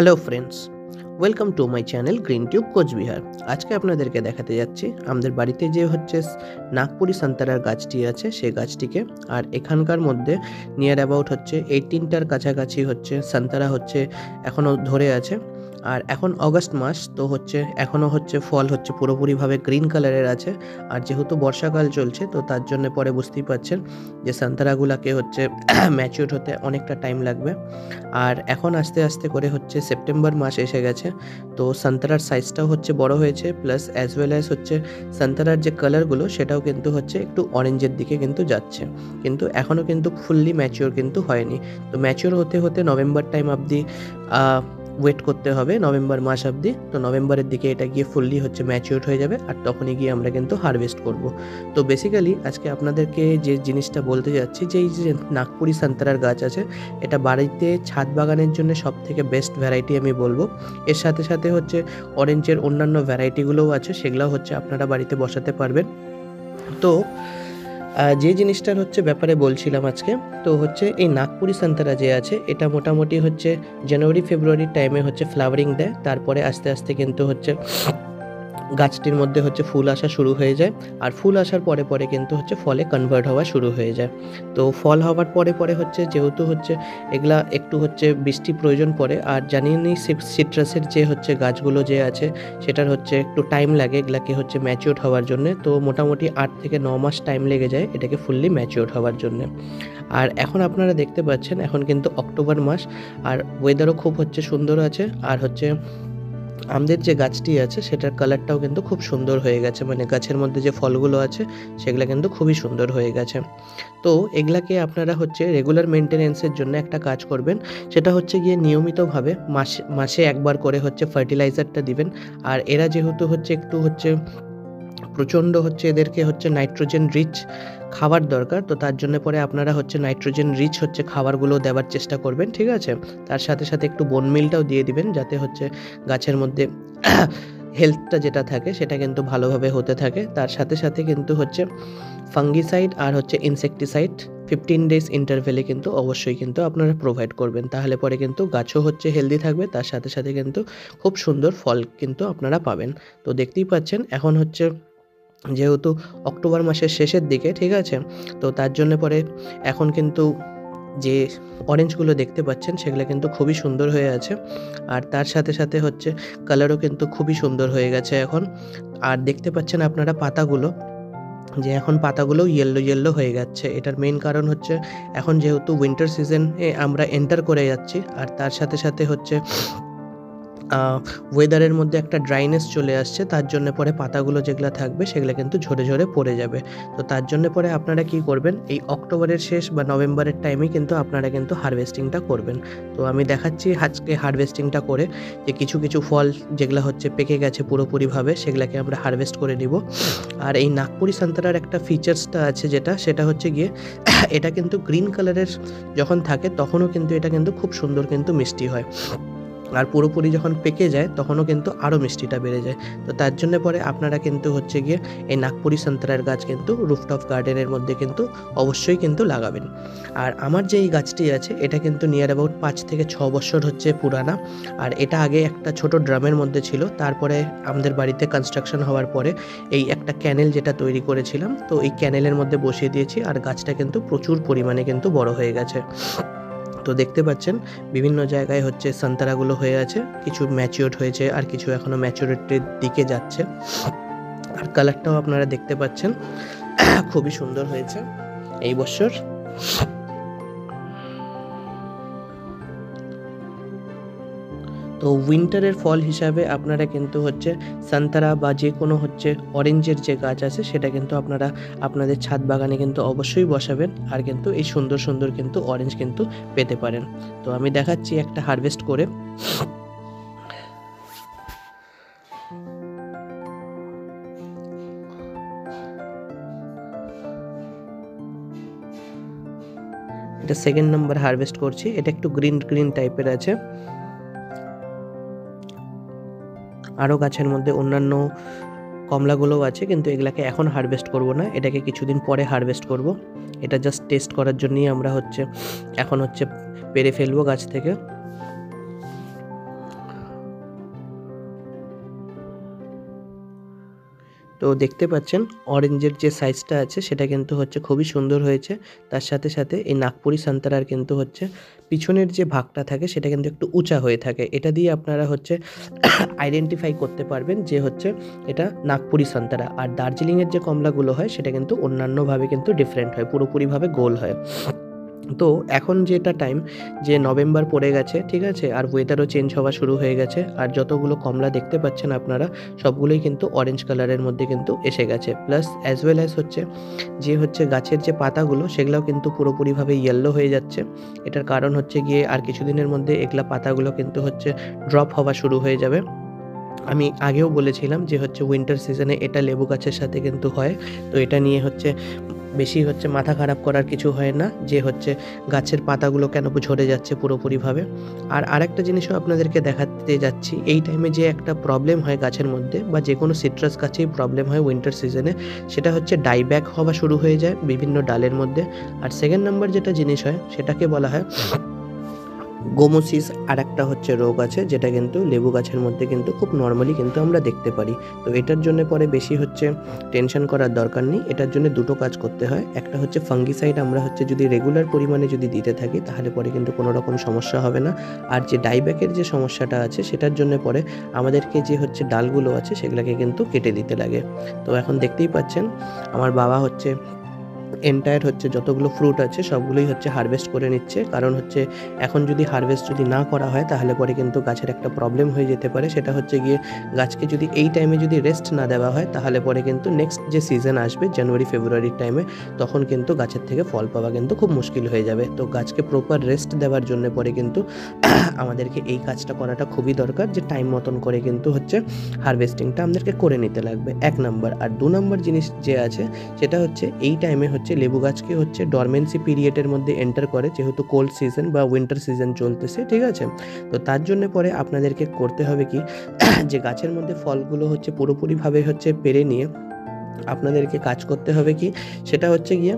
Hello friends, welcome to my channel green tube Cooch Behar. আজকে আপনাদেরকে দেখাতে যাচ্ছি আমাদের বাড়িতে যে নাগপুরি সান্তারার গাছটি আছে সেই গাছটিকে। আর এখানকার মধ্যে নিয়ার অ্যাবাউট 18টার কাছাকাছি সান্তারা এখনও ধরে আছে। আর এখন অগস্ট মাস, তো এখনও ফল পুরোপুরিভাবে গ্রিন কালারের আছে। আর যেহেতু বর্ষাকাল চলছে, তো তার জন্য পরে বুঝতেই পারছেন যে সান্তারাগুলাকে ম্যাচিউর হতে অনেকটা টাইম লাগবে। আর এখন আস্তে আস্তে করে সেপ্টেম্বর মাস এসে গেছে, তো সান্তারার সাইজটাও বড় হয়েছে, প্লাস অ্যাজ ওয়েল অ্যাজ সান্তারার যে কালারগুলো সেটাও কিন্তু একটু অরেঞ্জের দিকে কিন্তু যাচ্ছে, কিন্তু এখনও কিন্তু ফুললি ম্যাচিওর কিন্তু হয়নি। তো ম্যাচিওর হতে হতে নভেম্বর টাইম অবধি ওয়েট করতে হবে, নভেম্বর মাস অবধি। তো নভেম্বরের দিকে এটা গিয়ে ফুললি ম্যাচিওর হয়ে যাবে, আর তখনই গিয়ে আমরা কিন্তু হারভেস্ট করব। তো বেসিক্যালি আজকে আপনাদেরকে যে জিনিসটা বলতে যাচ্ছি, যে এই যে নাগপুরি সান্তারার গাছ আছে, এটা বাড়িতে ছাদ বাগানের জন্য সবথেকে বেস্ট ভ্যারাইটি আমি বলবো। এর সাথে সাথে অরেঞ্জের অন্যান্য ভ্যারাইটিগুলোও আছে, সেগুলোও আপনারা বাড়িতে বসাতে পারবেন। তো যে জিনিসটার ব্যাপারে বলছিলাম আজকে, তো এই নাগপুরি সান্তারা যে আছে, এটা মোটামুটি জানুয়ারি ফেব্রুয়ারির টাইমে ফ্লাওয়ারিং দেয়। তারপরে আস্তে আস্তে কিন্তু গাছটির মধ্যে ফুল আসা শুরু হয়ে যায়, আর ফুল আসার পরে পরে কিন্তু ফলে কনভার্ট হওয়া শুরু হয়ে যায়। তো ফল হওয়ার পরে পরে যেহেতু এগুলা একটু বৃষ্টি প্রয়োজন পড়ে, আর জানিয়ে নিই সিট্রাসের যে গাছগুলো যে আছে সেটার একটু টাইম লাগে এগুলাকে ম্যাচিওর হওয়ার জন্য। তো মোটামুটি 8 থেকে 9 মাস টাইম লেগে যায় এটাকে ফুললি ম্যাচিওর হওয়ার জন্য। আর এখন আপনারা দেখতে পাচ্ছেন এখন কিন্তু অক্টোবর মাস, আর ওয়েদারও খুব সুন্দর আছে। আর আমাদের যে গাছটি আছে সেটার কালারটাও কিন্তু খুব সুন্দর হয়ে গেছে, মানে গাছের মধ্যে যে ফলগুলো আছে সেগুলো কিন্তু খুবই সুন্দর হয়ে গেছে। তো এগুলাকে আপনারা রেগুলার মেনটেনেন্সের জন্য একটা কাজ করবেন, সেটা গিয়ে নিয়মিতভাবে মাসে একবার করে ফার্টিলাইজারটা দিবেন। আর এরা যেহেতু একটু প্রচণ্ড এদেরকে নাইট্রোজেন রিচ খাবার দরকার, তো তার জন্য পরে আপনারা নাইট্রোজেন রিচ খাবারগুলো দেওয়ার চেষ্টা করবেন, ঠিক আছে। তার সাথে সাথে একটু বোন মিলটাও দিয়ে দিবেন, যাতে গাছের মধ্যে হেলথটা যেটা থাকে সেটা কিন্তু ভালোভাবে হতে থাকে। তার সাথে সাথে কিন্তু ফাঙ্গিসাইড আর ইনসেকটিসাইড 15 ডেজ ইন্টারভ্যালে কিন্তু অবশ্যই কিন্তু আপনারা প্রোভাইড করবেন, তাহলে পরে কিন্তু গাছও হেলদি থাকবে, তার সাথে সাথে কিন্তু খুব সুন্দর ফল কিন্তু আপনারা পাবেন। তো দেখতেই পাচ্ছেন এখন যেহেতু অক্টোবর মাসের শেষের দিকে, ঠিক আছে, তো তার জন্য পরে এখন কিন্তু যে অরেঞ্জগুলো দেখতে পাচ্ছেন সেগুলো কিন্তু খুবই সুন্দর হয়ে আছে। আর তার সাথে সাথে কালারও কিন্তু খুবই সুন্দর হয়ে গেছে এখন। আর দেখতে পাচ্ছেন আপনারা পাতাগুলো, যে এখন পাতাগুলো ইয়েলো ইয়েলো হয়ে যাচ্ছে। এটার মেইন কারণ এখন যেহেতু উইন্টার সিজনে আমরা এন্টার করে যাচ্ছি, আর তার সাথে সাথে ওয়েদারের মধ্যে একটা ড্রাইনেস চলে আসছে, তার জন্য পরে পাতাগুলো যেগুলো থাকবে সেগুলো কিন্তু ঝরে ঝরে পড়ে যাবে। তো তার জন্য পরে আপনারা কি করবেন, এই অক্টোবরের শেষ বা নভেম্বরের টাইমে কিন্তু আপনারা কিন্তু হারভেস্টিংটা করবেন। তো আমি দেখাচ্ছি আজকে হারভেস্টিংটা করে, যে কিছু কিছু ফল যেগুলো পেকে গেছে পুরোপুরিভাবে সেগুলোকে আমরা হারভেস্ট করে নিব। আর এই নাগপুরি সান্তারার একটা ফিচার্সটা আছে, সেটা গিয়ে এটা কিন্তু গ্রিন কালারের যখন থাকে তখনও কিন্তু এটা কিন্তু খুব সুন্দর কিন্তু মিষ্টি হয়, আর পুরোপুরি যখন পেকে যায় তখনও কিন্তু আরও মিষ্টিটা বেড়ে যায়। তো তার জন্য পরে আপনারা কিন্তু গিয়ে এই নাগপুরি সান্তারার গাছ কিন্তু রুফটপ গার্ডেনের মধ্যে কিন্তু অবশ্যই কিন্তু লাগাবেন। আর আমার যে এই গাছটি আছে এটা কিন্তু নিয়ার অ্যাবাউট 5 থেকে 6 বছর পুরানা। আর এটা আগে একটা ছোট ড্রামের মধ্যে ছিল, তারপরে আমাদের বাড়িতে কনস্ট্রাকশন হওয়ার পরে এই একটা ক্যানেল যেটা তৈরি করেছিলাম, তো এই ক্যানেলের মধ্যে বসিয়ে দিয়েছি, আর গাছটা কিন্তু প্রচুর পরিমাণে কিন্তু বড় হয়ে গেছে। তো দেখতে পাচ্ছেন বিভিন্ন জায়গায় সান্তারাগুলো হয়ে আছে, কিছু ম্যাচিওর হয়েছে আর কিছু এখনো ম্যাচুরিটির দিকে যাচ্ছে। আর কালারটাও আপনারা দেখতে পাচ্ছেন খুবই সুন্দর হয়েছে এই বছর। তো উইন্টারের ফল হিসাবে আপনারা কিন্তু সান্তারা বা যে কোনো অরেঞ্জের যে গাছ আছে সেটা কিন্তু আপনারা আপনাদের ছাদ বাগানে কিন্তু অবশ্যই বসাবেন, আর কিন্তু এই সুন্দর সুন্দর কিন্তু অরেঞ্জ কিন্তু পেতে পারেন। তো আমি দেখাচ্ছি একটা হারভেস্ট করে। এটা সেকেন্ড নাম্বার হারভেস্ট করছি, এটা একটু গ্রিন গ্রিন টাইপের আছে। আরও গাছের মধ্যে অন্যান্য কমলাগুলোও আছে, কিন্তু এগুলাকে এখন হারভেস্ট করব না, এটাকে কিছুদিন পরে হারভেস্ট করব। এটা জাস্ট টেস্ট করার জন্যই আমরা এখন পেরে ফেলবো গাছ থেকে। তো দেখতে পাচ্ছেন অরেঞ্জের যে সাইজটা আছে সেটা কিন্তু হচ্ছে খুবই সুন্দর হয়েছে। তার সাথে সাথে এই নাগপুরি সান্তারার কিন্তু হচ্ছে পিছনের যে ভাগটা থাকে সেটা কিন্তু একটু উঁচা হয়ে থাকে। এটা দিয়ে আপনারা হচ্ছে আইডেন্টিফাই করতে পারবেন যে হচ্ছে এটা নাগপুরি সান্তারা। আর দার্জিলিংয়ের যে কমলাগুলো হয় সেটা কিন্তু অন্যান্যভাবে কিন্তু ডিফারেন্ট হয়, পুরোপুরিভাবে গোল হয়। তো এখন যেটা টাইম যে নভেম্বর পড়ে গেছে, ঠিক আছে? আর ওয়েদারও চেঞ্জ হওয়া শুরু হয়ে গেছে। আর যতগুলো কমলা দেখতে পাচ্ছেন আপনারা সবগুলোই কিন্তু অরেঞ্জ কালারের মধ্যে কিন্তু এসে গেছে। প্লাস অ্যাজ ওয়েল অ্যাজ হচ্ছে যে হচ্ছে গাছের যে পাতাগুলো সেগুলোও কিন্তু পুরোপুরিভাবে ইয়েলো হয়ে যাচ্ছে। এটার কারণ হচ্ছে গিয়ে আর কিছুদিনের মধ্যে এগুলা পাতাগুলো কিন্তু হচ্ছে ড্রপ হওয়া শুরু হয়ে যাবে। আমি আগেও বলেছিলাম যে হচ্ছে উইন্টার সিজনে এটা লেবু গাছের সাথে কিন্তু হয়। তো এটা নিয়ে হচ্ছে বেশি হচ্ছে মাথা খারাপ করার কিছু হয় না যে হচ্ছে গাছের পাতাগুলো কেন ঝরে যাচ্ছে পুরোপুরিভাবে। আর আরেকটা জিনিসও আপনাদেরকে দেখাতে যাচ্ছি, এই টাইমে যে একটা প্রবলেম হয় গাছের মধ্যে বা যে কোনো সিট্রাস গাছেই প্রবলেম হয় উইন্টার সিজনে, সেটা হচ্ছে ডাইব্যাক হওয়া শুরু হয়ে যায় বিভিন্ন ডালের মধ্যে। আর সেকেন্ড নাম্বার যেটা জিনিস হয় সেটাকে বলা হয় গোমোসিস। আরেকটা হচ্ছে রোগ আছে যেটা কিন্তু লেবু গাছের মধ্যে কিন্তু খুব নর্মালি কিন্তু আমরা দেখতে পারি। তো এটার জন্য পরে বেশি হচ্ছে টেনশন করার দরকার নেই। এটার জন্য দুটো কাজ করতে হয়। একটা হচ্ছে ফাঙ্গিসাইড আমরা হচ্ছে যদি রেগুলার পরিমাণে যদি দিতে থাকি তাহলে পরে কিন্তু কোনো রকম সমস্যা হবে না। আর যে ডাইব্যাকের যে সমস্যাটা আছে সেটার জন্য পরে আমাদেরকে যে হচ্ছে ডালগুলো আছে সেগুলোকে কিন্তু কেটে দিতে লাগে। তো এখন দেখতেই পাচ্ছেন আমার বাবা হচ্ছে এন্টায়ার হচ্ছে যতগুলো ফ্রুট আছে সবগুলোই হচ্ছে হারভেস্ট করে নিচ্ছে। কারণ হচ্ছে এখন যদি হারভেস্ট যদি না করা হয় তাহলে পরে কিন্তু গাছের একটা প্রবলেম হয়ে যেতে পারে। সেটা হচ্ছে গিয়ে গাছকে যদি এই টাইমে যদি রেস্ট না দেওয়া হয় তাহলে পরে কিন্তু নেক্সট যে সিজন আসবে জানুয়ারি ফেব্রুয়ারির টাইমে তখন কিন্তু গাছের থেকে ফল পাওয়া কিন্তু খুব মুশকিল হয়ে যাবে। তো গাছকে প্রপার রেস্ট দেওয়ার জন্য পরে কিন্তু আমাদেরকে এই কাজটা করাটা খুবই দরকার যে টাইম মতন করে কিন্তু হচ্ছে হারভেস্টিংটা আমাদেরকে করে নিতে লাগবে, 1 নাম্বার। আর 2 নাম্বার জিনিস যে আছে সেটা হচ্ছে এই টাইমে হচ্ছে লেবু গাছকে হচ্ছে ডরমেন্সি পিরিয়ডের মধ্যে এন্টার করে, যেহেতু কোল্ড সিজন বা উইন্টার সিজন চলতেছে, ঠিক আছে? তো তার জন্য পরে আপনাদেরকে করতে হবে কি যে গাছের মধ্যে ফলগুলো হচ্ছে পুরোপুরিভাবে হচ্ছে পেরে নিয়ে আপনাদেরকে কাজ করতে হবে কি সেটা হচ্ছে গিয়ে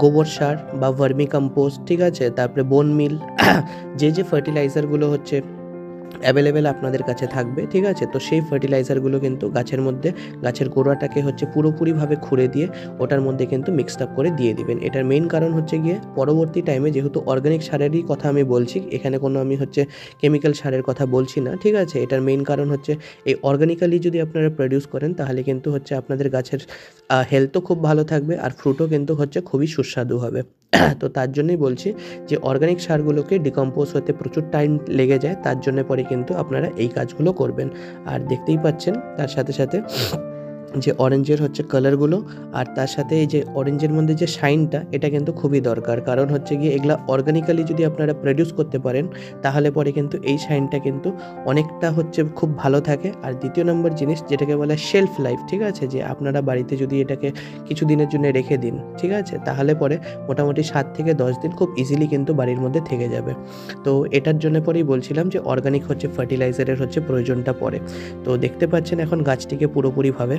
গোবর সার বা ভার্মি কম্পোস্ট, ঠিক আছে? তারপরে বোন মিল যে ফার্টিলাইজারগুলো হচ্ছে অ্যাভেলেবেল আপনাদের কাছে থাকবে, ঠিক আছে? তো সেই ফার্টিলাইজারগুলো কিন্তু গাছের মধ্যে গাছের গোড়াটাকে হচ্ছে পুরোপুরিভাবে খুঁড়ে দিয়ে ওটার মধ্যে কিন্তু মিক্সড আপ করে দিয়ে দিবেন। এটার মেইন কারণ হচ্ছে গিয়ে পরবর্তী টাইমে যেহেতু অর্গানিক সারেরই কথা আমি বলছি, এখানে কোনো আমি হচ্ছে কেমিক্যাল সারের কথা বলছি না, ঠিক আছে? এটার মেইন কারণ হচ্ছে এই অর্গানিক্যালি যদি আপনারা প্রডিউস করেন তাহলে কিন্তু হচ্ছে আপনাদের গাছের হেলথও খুব ভালো থাকবে আর ফ্রুটও কিন্তু হচ্ছে খুবই সুস্বাদু হবে। তো তার জন্যই বলছি যে অর্গানিক সারগুলোকে ডিকম্পোজ হতে প্রচুর টাইম লেগে যায়, তার জন্য পরে কিন্তু আপনারা এই কাজগুলো করবেন। আর দেখতেই পাচ্ছেন তার সাথে সাথে যে অরেঞ্জের হচ্ছে কালারগুলো আর তার সাথে এই যে অরেঞ্জের মধ্যে যে শাইনটা এটা কিন্তু খুবই দরকার। কারণ হচ্ছে গিয়ে এগুলা অর্গানিক্যালি যদি আপনারা প্রডিউস করতে পারেন তাহলে পরে কিন্তু এই শাইনটা কিন্তু অনেকটা হচ্ছে খুব ভালো থাকে। আর দ্বিতীয় নম্বর জিনিস যেটাকে বলে শেলফ লাইফ, ঠিক আছে? যে আপনারা বাড়িতে যদি এটাকে কিছু দিনের জন্য রেখে দিন, ঠিক আছে? তাহলে পরে মোটামুটি 7 থেকে 10 দিন খুব ইজিলি কিন্তু বাড়ির মধ্যে থেকে যাবে। তো এটার জন্য পরেই বলছিলাম যে অর্গানিক হচ্ছে ফার্টিলাইজারের হচ্ছে প্রয়োজনটা পড়ে। তো দেখতে পাচ্ছেন এখন গাছটিকে পুরোপুরিভাবে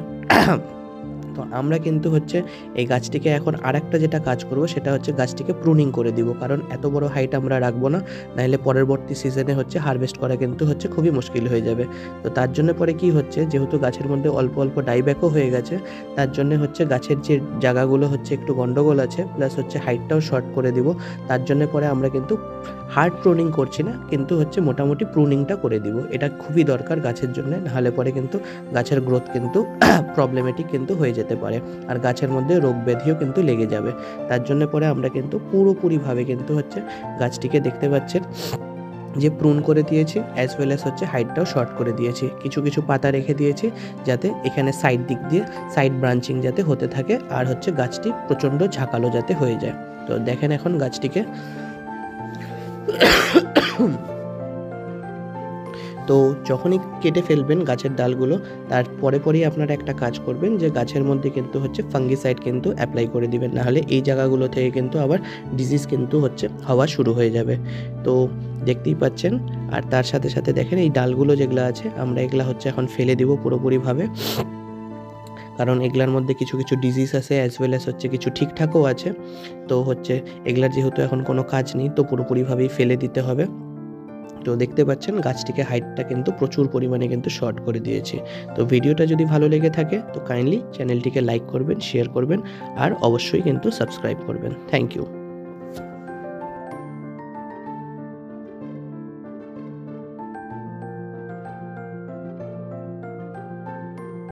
তো আমরা কিন্তু হচ্ছে এই গাছটিকে এখন আরেকটা যেটা কাজ করব সেটা হচ্ছে গাছটিকে প্রুনিং করে দিব। কারণ এত বড় হাইট আমরা রাখবো না, নাহলে পরবর্তী সিজনে হচ্ছে হারভেস্ট করা কিন্তু হচ্ছে খুবই মুশকিল হয়ে যাবে। তো তার জন্য পরে কি হচ্ছে যেহেতু গাছের মধ্যে অল্প অল্প ডাইব্যাকও হয়ে গেছে, তার জন্য হচ্ছে গাছের যে জায়গাগুলো হচ্ছে একটু গন্ডগোল আছে প্লাস হচ্ছে হাইটটাও শর্ট করে দিব। তার জন্য পরে আমরা কিন্তু হার্ড প্রুনিং করছি না, কিন্তু হচ্ছে মোটামুটি প্রুনিংটা করে দিব। এটা খুবই দরকার গাছের জন্য, নাহলে পরে কিন্তু গাছের গ্রোথ কিন্তু প্রবলেমেটিক কিন্তু হয়ে যেতে পারে আর গাছের মধ্যে রোগ ব্যাধিও কিন্তু লেগে যাবে। তার জন্য পরে আমরা কিন্তু পুরোপুরিভাবে কিন্তু হচ্ছে গাছটিকে দেখতে পাচ্ছেন যে প্রুন করে দিয়েছি, অ্যাজ ওয়েল অ্যাজ হচ্ছে হাইটটাও শর্ট করে দিয়েছি। কিছু কিছু পাতা রেখে দিয়েছি যাতে এখানে সাইড দিক দিয়ে সাইড ব্রাঞ্চিং যাতে হতে থাকে আর হচ্ছে গাছটি প্রচণ্ড ঝাঁকালো যাতে হয়ে যায়। তো দেখেন এখন গাছটিকে তো যখনই কেটে ফেলবেন গাছের ডালগুলো তার পরেই আপনারা একটা কাজ করবেন যে গাছের মধ্যে কিন্তু হচ্ছে ফাঙ্গিসাইড কিন্তু অ্যাপ্লাই করে দিবেন, নাহলে এই জায়গাগুলো থেকে কিন্তু আবার ডিজিজ কিন্তু হচ্ছে হওয়া শুরু হয়ে যাবে। তো দেখতেই পাচ্ছেন। আর তার সাথে সাথে দেখেন এই ডালগুলো যেগুলো আছে আমরা এগুলা হচ্ছে এখন ফেলে দিব পুরোপুরিভাবে, কারণ এগুলার মধ্যে কিছু কিছু ডিজিজ আছে অ্যাজ ওয়েল অ্যাজ হচ্ছে কিছু ঠিকঠাকও আছে। তো হচ্ছে এগুলার যেহেতু এখন কোনো কাজ নেই তো পুরোপুরিভাবেই ফেলে দিতে হবে। তো দেখতে পাচ্ছেন গাছটিকে হাইটটা কিন্তু প্রচুর পরিমাণে কিন্তু শর্ট করে দিয়েছি। তো ভিডিওটা যদি ভালো লেগে থাকে তো কাইন্ডলি চ্যানেলটিকে লাইক করবেন, শেয়ার করবেন আর অবশ্যই কিন্তু সাবস্ক্রাইব করবেন। Thank you.